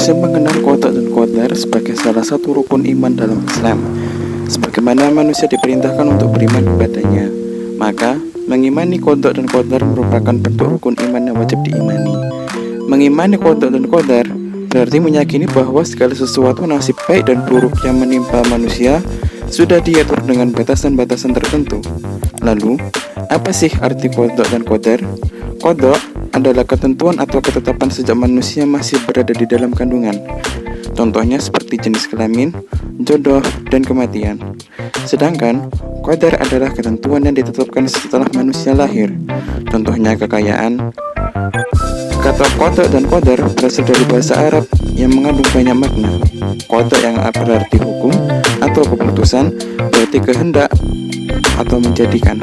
manusia mengenal qada dan qadar sebagai salah satu rukun iman dalam Islam. Sebagaimana manusia diperintahkan untuk beriman kepadanya, maka mengimani qada dan qadar merupakan bentuk rukun iman yang wajib diimani. Mengimani qada dan qadar berarti meyakini bahwa segala sesuatu nasib baik dan buruk yang menimpa manusia sudah diatur dengan batasan-batasan tertentu. Lalu, apa sih arti qada dan qadar? Qada adalah ketentuan atau ketetapan sejak manusia masih berada di dalam kandungan. Contohnya seperti jenis kelamin, jodoh, dan kematian. Sedangkan qadar adalah ketentuan yang ditetapkan setelah manusia lahir. Contohnya kekayaan. Kata qada dan qadar berasal dari bahasa Arab yang mengandung banyak makna. Qada yang berarti hukum atau keputusan berarti kehendak atau menjadikan.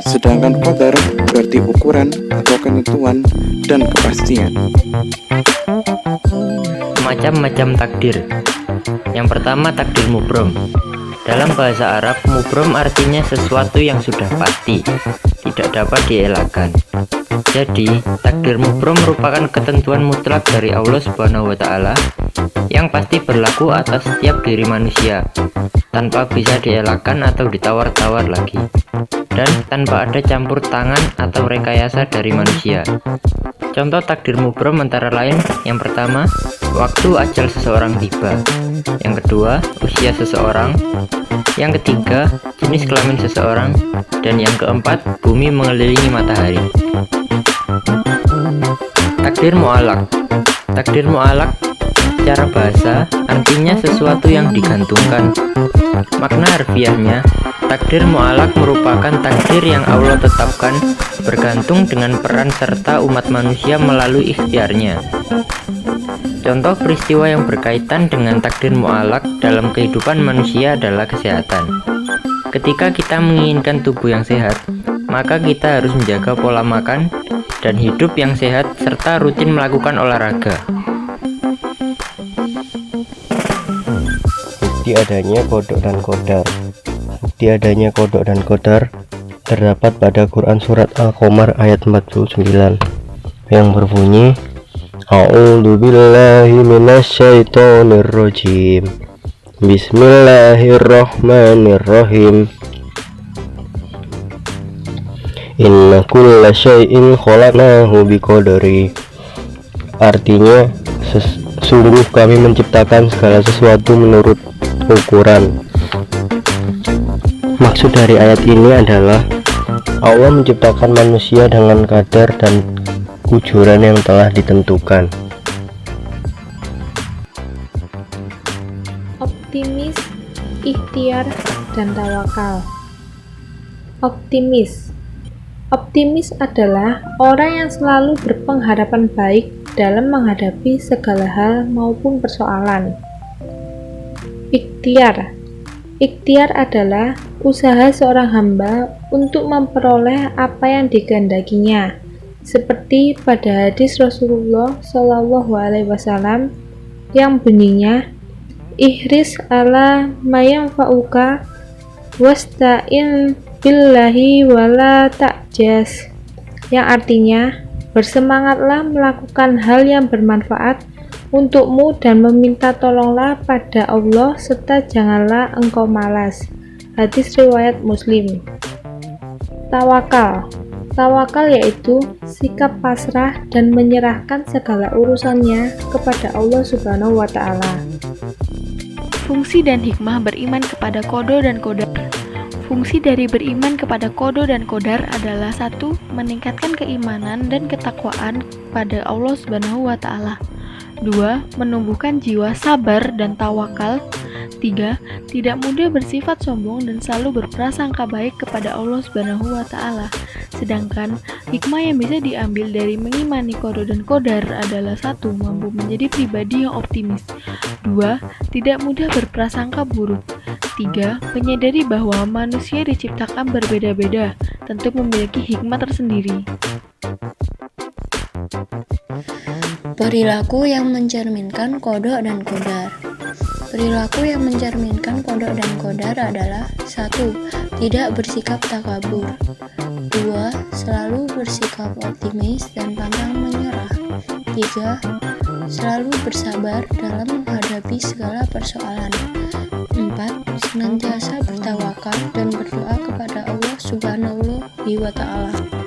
Sedangkan qadar berarti ukuran atau ketentuan dan kepastian. Macam-macam takdir. Yang pertama, takdir mubrom. Dalam bahasa Arab, mubrom artinya sesuatu yang sudah pasti, tidak dapat dielakkan. Jadi, takdir mubrom merupakan ketentuan mutlak dari Allah Subhanahu wa Ta'ala yang pasti berlaku atas setiap diri manusia, tanpa bisa dielakkan atau ditawar-tawar lagi, dan tanpa ada campur tangan atau rekayasa dari manusia. Contoh takdir mubrom antara lain: yang pertama, waktu ajal seseorang tiba; yang kedua, usia seseorang; yang ketiga, jenis kelamin seseorang; dan yang keempat, bumi mengelilingi matahari. Takdir mu'alaq. Takdir mu'alaq secara bahasa artinya sesuatu yang digantungkan. Makna harfiahnya, takdir mu'alaq merupakan takdir yang Allah tetapkan bergantung dengan peran serta umat manusia melalui ikhtiarnya. Contoh peristiwa yang berkaitan dengan takdir mu'alaq dalam kehidupan manusia adalah kesehatan. Ketika kita menginginkan tubuh yang sehat, maka kita harus menjaga pola makan dan hidup yang sehat serta rutin melakukan olahraga. Bukti adanya qada dan qadar. Bukti adanya qada dan qadar terdapat pada Quran surat Al-Qamar ayat 49 yang berbunyi, A'udzu billahi minasyaitonir rajim. Bismillahirrahmanirrahim. Inna kulla syai'in khalaqnahu biqadari. Artinya, sungguh kami menciptakan segala sesuatu menurut ukuran. Maksud dari ayat ini adalah Allah menciptakan manusia dengan kadar dan ukuran yang telah ditentukan. Optimis, ikhtiar, dan tawakal. Optimis adalah orang yang selalu berpengharapan baik dalam menghadapi segala hal maupun persoalan. Ikhtiar adalah usaha seorang hamba untuk memperoleh apa yang dikehendakinya, seperti pada hadis Rasulullah SAW yang bunyinya, ihris ala mayanfa'uka wasta'in billahi wala ta'jas, yang artinya bersemangatlah melakukan hal yang bermanfaat untukmu dan meminta tolonglah pada Allah serta janganlah engkau malas. Hadis riwayat Muslim. Tawakal yaitu sikap pasrah dan menyerahkan segala urusannya kepada Allah Subhanahu wa Ta'ala. Fungsi dan hikmah beriman kepada qada dan qadar. Fungsi dari beriman kepada qada dan qadar adalah: 1. Meningkatkan keimanan dan ketakwaan pada Allah Subhanahu wa Ta'ala. 2. Menumbuhkan jiwa sabar dan tawakal. 3. Tidak mudah bersifat sombong dan selalu berprasangka baik kepada Allah Subhanahu wa Ta'ala. Sedangkan hikmah yang bisa diambil dari mengimani qada dan qadar adalah: 1. Mampu menjadi pribadi yang optimis. 2. Tidak mudah berprasangka buruk. 3. Menyadari bahwa manusia diciptakan berbeda-beda, tentu memiliki hikmah tersendiri. Perilaku yang mencerminkan qada dan qadar. Perilaku yang mencerminkan qada dan qadar adalah: 1. Tidak bersikap takabur. 2. Selalu bersikap optimis dan pantang menyerah. 3. Selalu bersabar dalam menghadapi segala persoalan. 4. Senantiasa bertawakal dan berdoa kepada Allah Subhanahu wa Ta'ala.